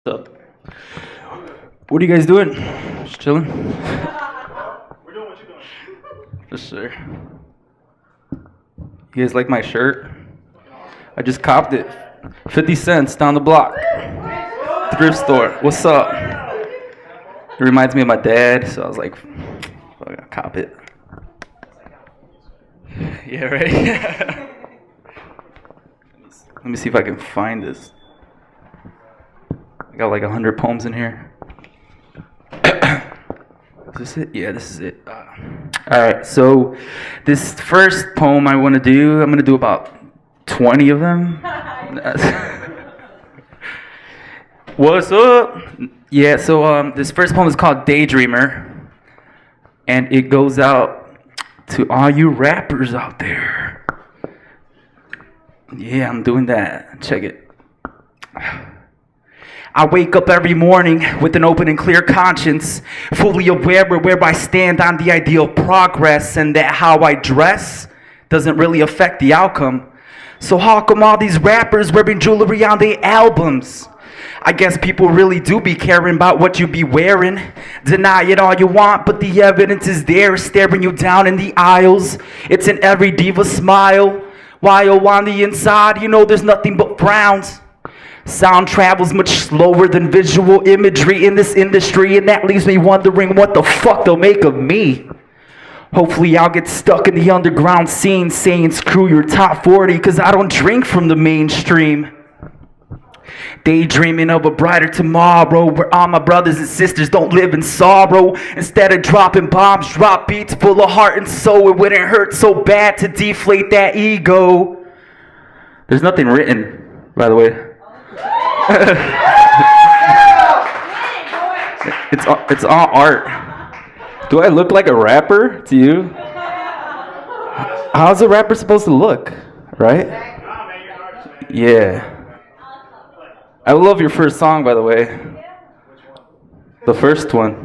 What's up? What are you guys doing? Just chilling? We're doing what you're doing. For sure. You guys like my shirt? I just copped it. 50 cents down the block. Thrift store. What's up? It reminds me of my dad, so I was like, I gotta cop it. Yeah, right? Let me see if I can find this. I got like 100 poems in here. Is this it? Yeah, this is it. Alright, so this first poem I'm going to do about 20 of them. What's up? Yeah, so this first poem is called Daydreamer. And it goes out to all you rappers out there. Yeah, I'm doing that. Check it. I wake up every morning with an open and clear conscience, fully aware of where I stand on the ideal of progress, and that how I dress doesn't really affect the outcome. So how come all these rappers wearing jewelry on their albums? I guess people really do be caring about what you be wearing. Deny it all you want, but the evidence is there, staring you down in the aisles. It's in every diva smile, while on the inside, you know there's nothing but frowns. Sound travels much slower than visual imagery in this industry, and that leaves me wondering what the fuck they'll make of me. Hopefully I'll get stuck in the underground scene saying screw your top 40, cause I don't drink from the mainstream. Daydreaming of a brighter tomorrow where all my brothers and sisters don't live in sorrow. Instead of dropping bombs, drop beats full of heart and soul. It wouldn't hurt so bad to deflate that ego. There's nothing written, by the way. It's all art. Do I look like a rapper to you? How's a rapper supposed to look, right? Yeah. I love your first song, by the way. The first one.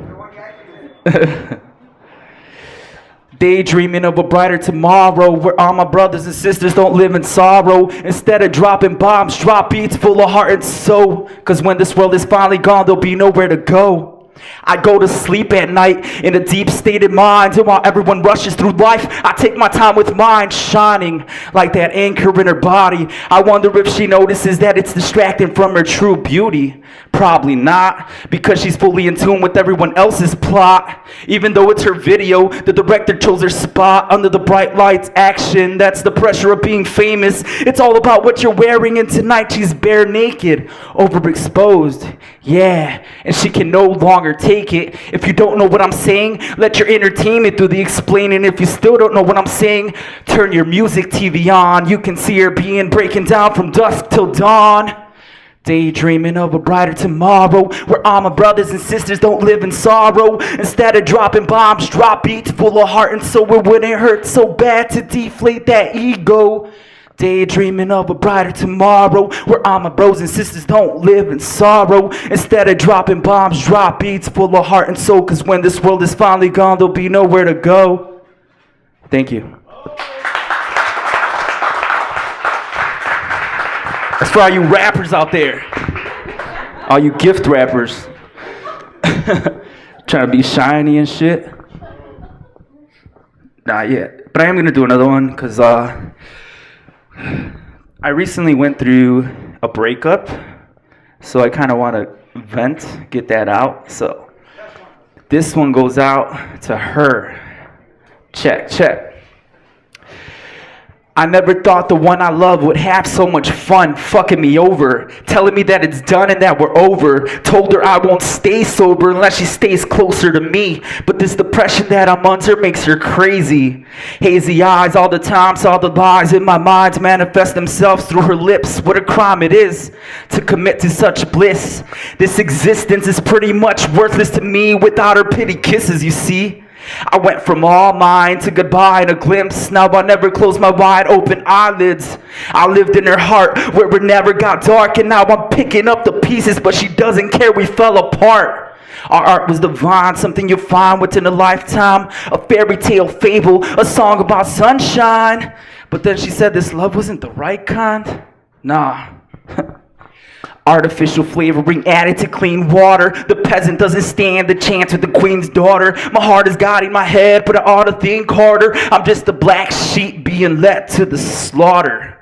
Daydreaming of a brighter tomorrow where all my brothers and sisters don't live in sorrow. Instead of dropping bombs, drop beats full of heart and soul. Cause when this world is finally gone, there'll be nowhere to go. I go to sleep at night in a deep state of mind, and while everyone rushes through life, I take my time with mine, shining like that anchor in her body. I wonder if she notices that it's distracting from her true beauty. Probably not, because she's fully in tune with everyone else's plot. Even though it's her video, the director chose her spot under the bright lights. Action, that's the pressure of being famous. It's all about what you're wearing, and tonight she's bare naked, overexposed. Yeah, and she can no longer take it. If you don't know what I'm saying, let your entertainment do the explaining. If you still don't know what I'm saying, turn your music TV on. You can see her being breaking down from dusk till dawn. Daydreaming of a brighter tomorrow where all my brothers and sisters don't live in sorrow. Instead of dropping bombs, drop beats full of heart and soul. It wouldn't hurt so bad to deflate that ego. Daydreaming of a brighter tomorrow where all my bros and sisters don't live in sorrow. Instead of dropping bombs, drop beats full of heart and soul. Cause when this world is finally gone, there'll be nowhere to go. Thank you. That's for all you rappers out there. All you gift rappers. Trying to be shiny and shit. Not yet. But I am going to do another one because I recently went through a breakup. So I kind of want to vent, get that out. So this one goes out to her. Check, check. I never thought the one I love would have so much fun fucking me over, telling me that it's done and that we're over. Told her I won't stay sober unless she stays closer to me, but this depression that I'm under makes her crazy. Hazy eyes all the time, saw the lies in my mind manifest themselves through her lips. What a crime it is to commit to such bliss. This existence is pretty much worthless to me without her pity kisses, you see. I went from all mine to goodbye in a glimpse. Now I never closed my wide open eyelids. I lived in her heart where it never got dark, and now I'm picking up the pieces, but she doesn't care, we fell apart. Our art was divine, something you'll find within a lifetime. A fairy tale fable, a song about sunshine. But then she said this love wasn't the right kind. Nah. Artificial flavoring added to clean water. The peasant doesn't stand a chance with the queen's daughter. My heart is guiding my head, but I ought to think harder. I'm just a black sheep being led to the slaughter.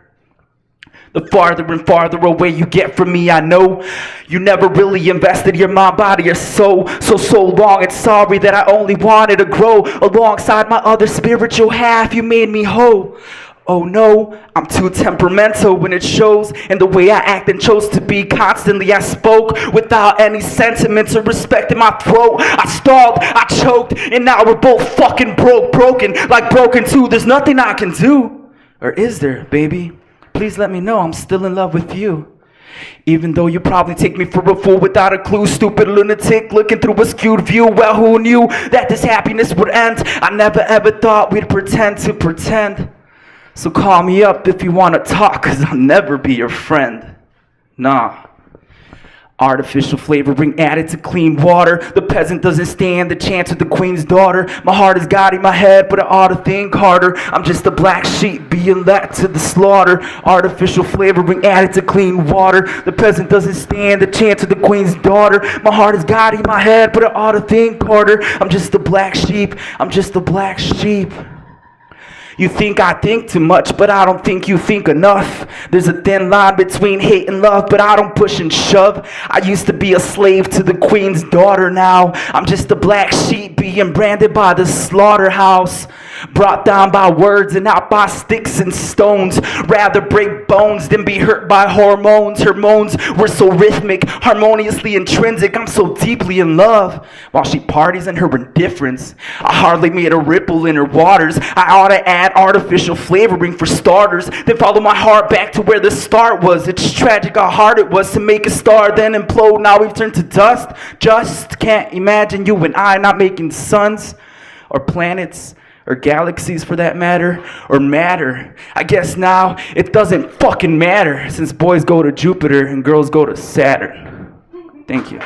The farther and farther away you get from me, I know you never really invested your mind, body, or soul. So long and sorry that I only wanted to grow alongside my other spiritual half. You made me whole. Oh no, I'm too temperamental when it shows in the way I act and chose to be. Constantly I spoke without any sentiments or respect in my throat. I stalled, I choked, and now we're both fucking broken, like broken too. There's nothing I can do. Or is there, baby? Please let me know I'm still in love with you. Even though you probably take me for a fool without a clue. Stupid lunatic looking through a skewed view. Well, who knew that this happiness would end? I never ever thought we'd pretend to pretend. So call me up if you want to talk, 'cause I'll never be your friend. Nah. Artificial flavoring added to clean water. The peasant doesn't stand a chance with the queen's daughter. My heart is guiding my head, but I ought to think harder. I'm just a black sheep being led to the slaughter. Artificial flavoring added to clean water. The peasant doesn't stand a chance with the queen's daughter. My heart is guiding my head, but I ought to think harder. I'm just a black sheep. I'm just a black sheep. You think I think too much, but I don't think you think enough. There's a thin line between hate and love, but I don't push and shove. I used to be a slave to the queen's daughter. Now I'm just a black sheep being branded by the slaughterhouse. Brought down by words and not by sticks and stones. Rather break bones than be hurt by hormones. Her moans were so rhythmic, harmoniously intrinsic. I'm so deeply in love while she parties in her indifference. I hardly made a ripple in her waters. I ought to add artificial flavoring for starters, then follow my heart back to where the start was. It's tragic how hard it was to make a star, then implode. Now we've turned to dust. Just can't imagine you and I not making suns or planets or galaxies for that matter, or matter. I guess now it doesn't fucking matter, since boys go to Jupiter and girls go to Saturn. Thank you.